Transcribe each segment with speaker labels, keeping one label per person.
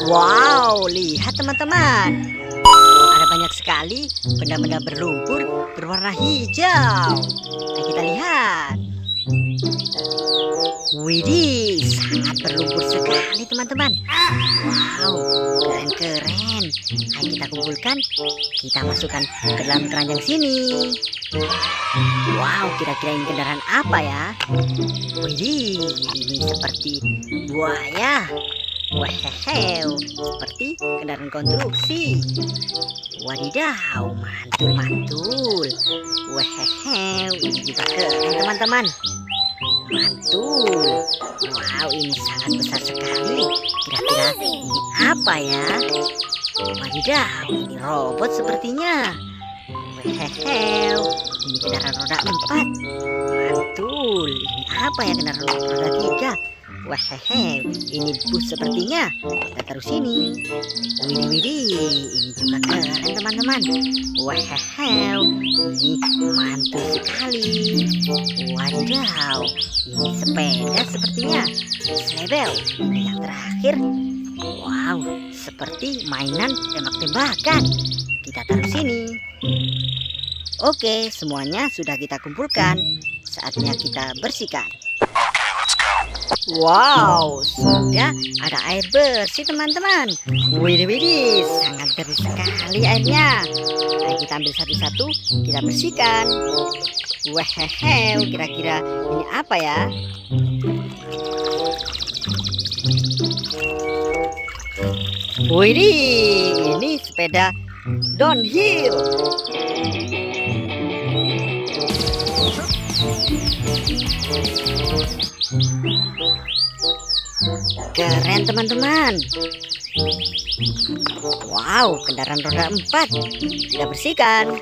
Speaker 1: Wow, lihat teman-teman. Ada banyak sekali benda-benda berlumpur berwarna hijau. Nah, kita lihat. Widih, sangat berlumpur sekali teman-teman. Wow, keren-keren. Ayo kita kumpulkan, kita masukkan ke dalam keranjang sini. Wow, kira-kira ini kendaraan apa ya? Widih, ini seperti buaya. Wow, seperti kendaraan konstruksi. Wadidaw, mantul-mantul. Wow, ini juga keren teman-teman. Mantul. Wow, ini sangat besar sekali. Kira-kira ini apa ya? Wadidaw, ini robot sepertinya. Wow, ini kendaraan roda 4. Mantul. Ini apa ya, kendaraan roda 3? Wah, ini bus sepertinya. Kita taruh sini. Widih, ini juga keren teman-teman. Wah, ini mantul sekali. Wadidaw, ini sepeda sepertinya. Slebel, ini yang terakhir. Wow, seperti mainan tembak-tembakan. Kita taruh sini. Oke, semuanya sudah kita kumpulkan. Saatnya kita bersihkan. Wow, sudah ada air bersih teman-teman. Widih, sangat bersih sekali airnya. Nah, kita ambil satu-satu, kita bersihkan. Wah, kira-kira ini apa ya? Widih, ini sepeda downhill. Keren teman-teman. Wow, kendaraan roda 4. Kita bersihkan.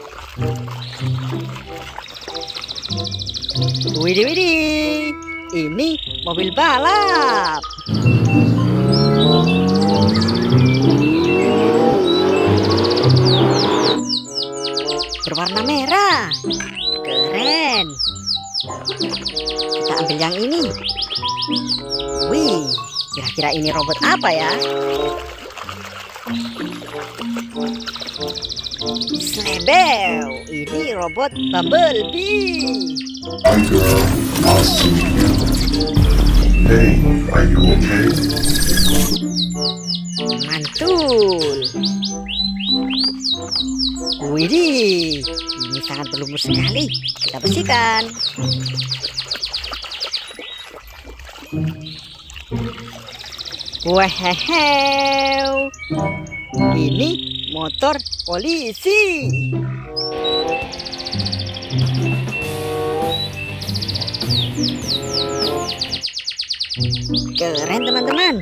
Speaker 1: Widih, ini mobil balap. Berwarna merah. Keren. Kita ambil yang ini. Wih, kira-kira ini robot apa ya? Slebel, ini robot Bumblebee.
Speaker 2: Hi girl, nice to meet you. Hey, are you okay?
Speaker 1: Mantul. Widih, ini sangat berlumpur sekali. Kita bersihkan. Wow, ini motor polisi. Keren teman-teman.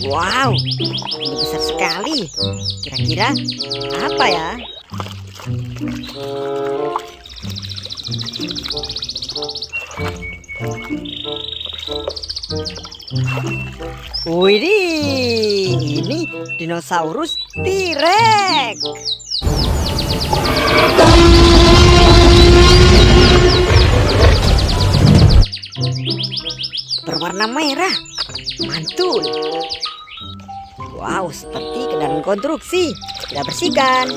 Speaker 1: Wow, ini besar sekali. Kira-kira apa ya? Widih, ini dinosaurus T-Rex. Berwarna merah, mantul. Wow, seperti kendaraan konstruksi. Kita bersihkan.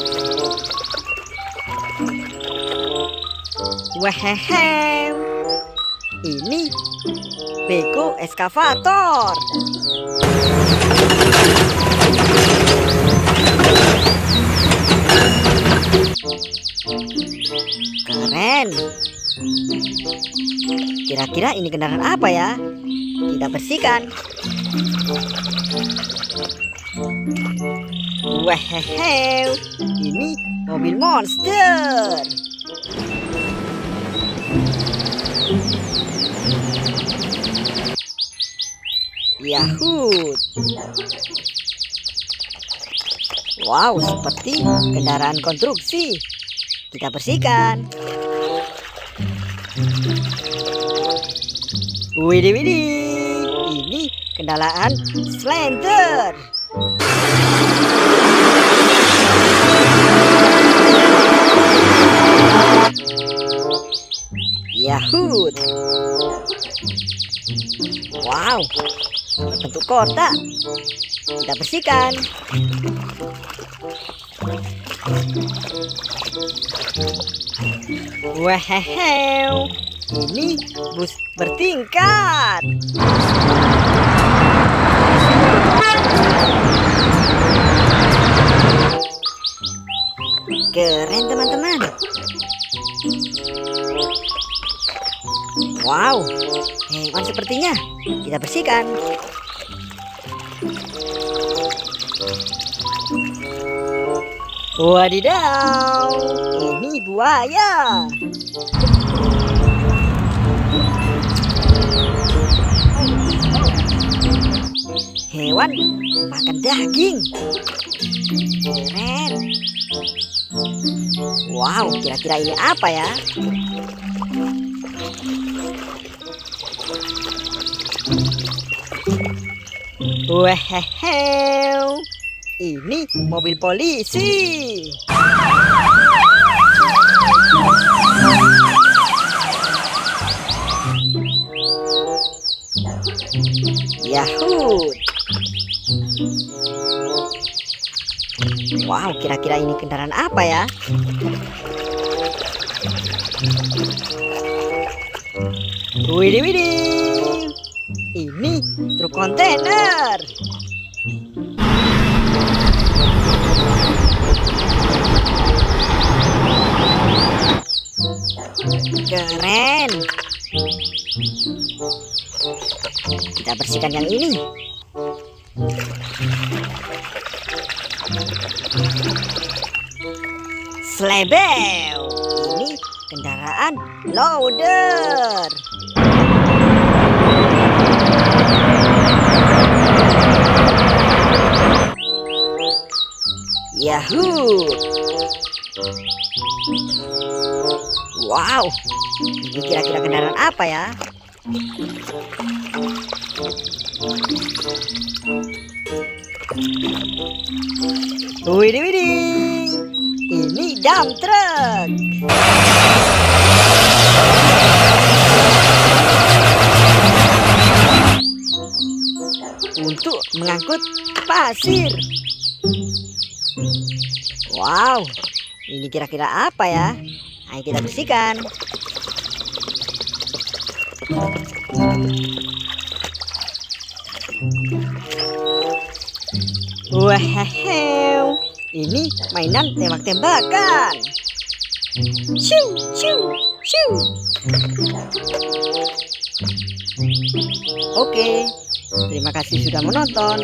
Speaker 1: Wow, ini beko eskavator. Keren. Kira-kira ini kendaraan apa ya? Kita bersihkan. Wow, ini mobil monster. Yahoo! Wow, seperti kendaraan konstruksi. Kita bersihkan. Widih, ini kendaraan Slender. Yahoo! Wow, berbentuk kotak. Kita bersihkan. Wow, ini bus bertingkat. Keren teman-teman. Wow, hewan sepertinya. Kita bersihkan. Wadidaw, ini buaya. Hewan makan daging. Keren. Wow, kira-kira ini apa ya? Wow, ini mobil polisi. Yahoo. Wow, kira-kira ini kendaraan apa ya? Widih, widih. Ini truk kontainer. Keren. Kita bersihkan yang ini. Slebel. Ini kendaraan loader. Yahoo. Wow, ini kira-kira kendaraan apa ya? Widih, widih. Ini dump truck. Untuk mengangkut pasir. Wow, ini kira-kira apa ya? Ayo kita bersihkan. Wow, ini mainan tembak-tembakan. Shoo, shoo, shoo. Oke, terima kasih sudah menonton.